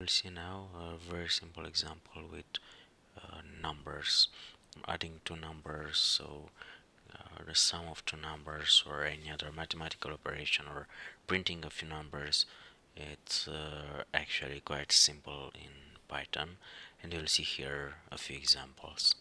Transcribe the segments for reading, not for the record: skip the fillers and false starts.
We'll see now a very simple example with numbers, adding two numbers, so the sum of two numbers or any other mathematical operation or printing a few numbers. It's actually quite simple in Python, and you'll see here a few examples.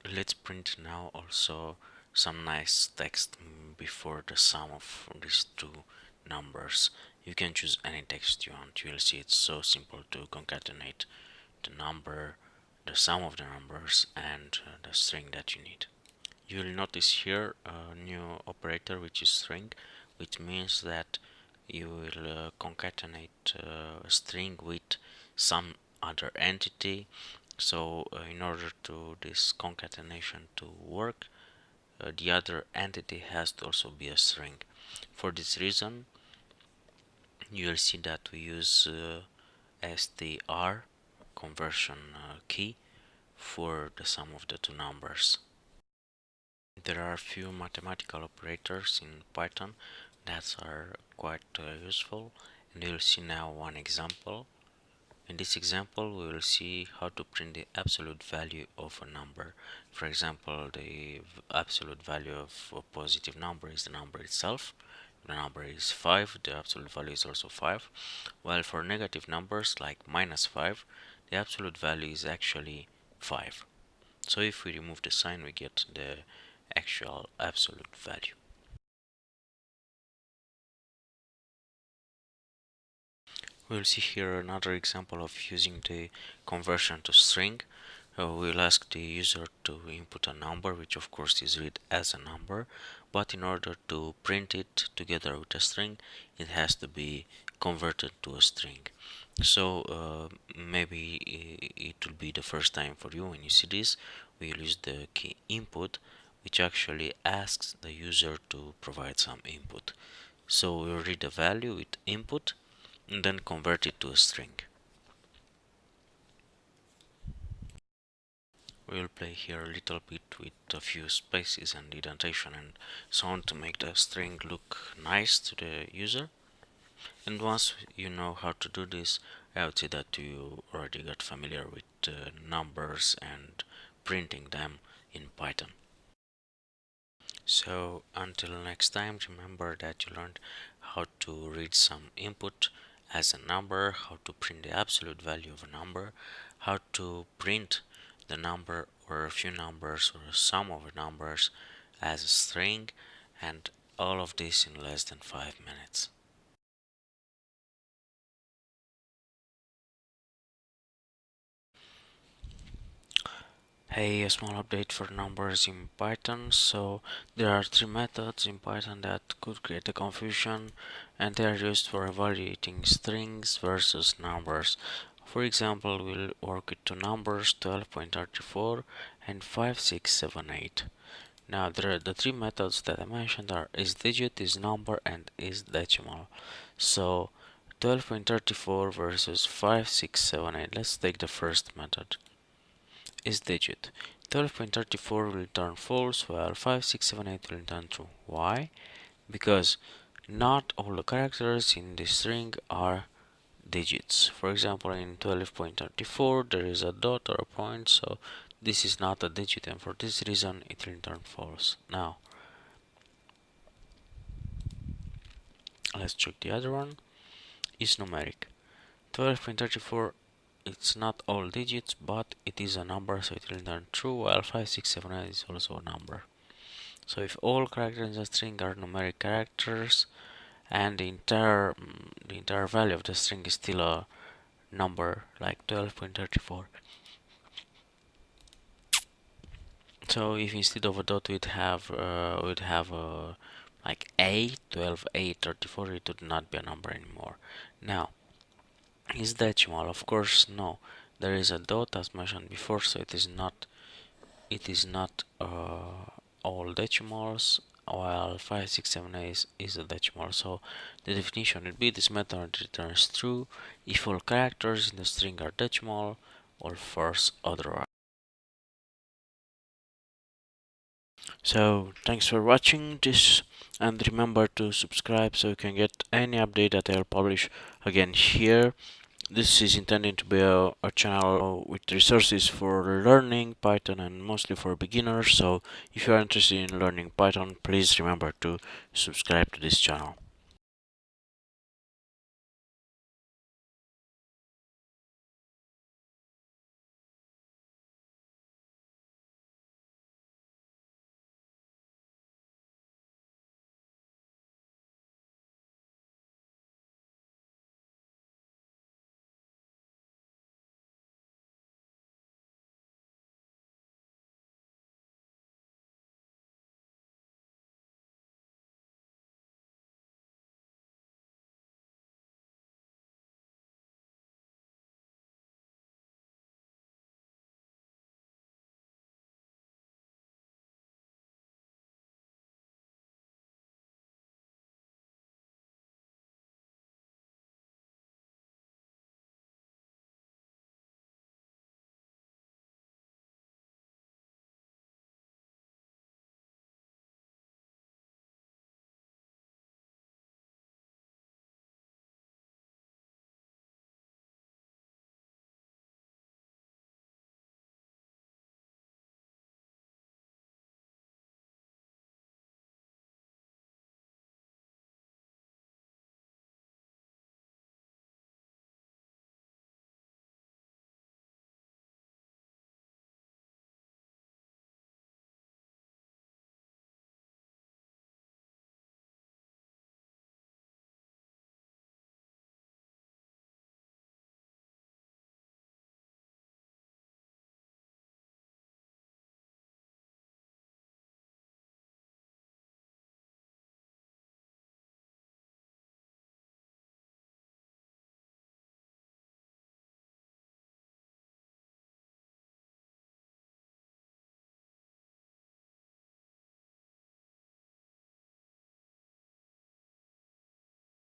Let's print now also some nice text before the sum of these two numbers. You can choose any text you want. You'll see it's so simple to concatenate the number, the sum of the numbers, and the string that you need. You will notice here a new operator which is string, which means that you will concatenate a string with some other entity. So in order to this concatenation to work, the other entity has to also be a string. For this reason, you will see that we use str conversion key for the sum of the two numbers. There are a few mathematical operators in Python that are quite useful, and you'll see now one example. In this example, we will see how to print the absolute value of a number. For example, the absolute value of a positive number is the number itself. The number is 5, the absolute value is also 5. While for negative numbers like -5, the absolute value is actually 5. So if we remove the sign, we get the actual absolute value. We'll see here another example of using the conversion to string. We'll ask the user to input a number, which of course is read as a number, but in order to print it together with a string, it has to be converted to a string. So maybe it will be the first time for you when you see this. We'll use the key input, which actually asks the user to provide some input. So we'll read the value with input and then convert it to a string. We'll play here a little bit with a few spaces and indentation and so on to make the string look nice to the user. And once you know how to do this, I would say that you already got familiar with numbers and printing them in Python. So until next time, remember that you learned how to read some input as a number, how to print the absolute value of a number, how to print the number or a few numbers or a sum of numbers as a string, and all of this in less than 5 minutes. Hey, a small update for numbers in Python. So there are three methods in Python that could create a confusion, and they are used for evaluating strings versus numbers. For example, we'll work with two numbers, 12.34 and 5678. Now the three methods that I mentioned are isDigit, isNumber, and isDecimal. So 12.34 versus 5678. Let's take the first method. IsDigit. 12.34 will return false, while 5678 will return true. Why? Because not all the characters in this string are digits. For example, in 12.34 there is a dot or a point, so this is not a digit, and for this reason it will return false. Now let's check the other one. Is numeric. 12.34, it's not all digits, but it is a number, so it will return true, while 5678 is also a number. So if all characters in the string are numeric characters and the entire value of the string is still a number like 12.34, so if instead of a dot we'd have like a 12a34, it would not be a number anymore. Now is decimal? Of course no, there is a dot as mentioned before, so it is not all decimals, while 5678 is a decimal. So the definition would be this method returns true if all characters in the string are decimal or false otherwise. So thanks for watching this, and remember to subscribe so you can get any update that I'll publish again here. This is intended to be a channel with resources for learning Python and mostly for beginners. So if you are interested in learning Python, please remember to subscribe to this channel.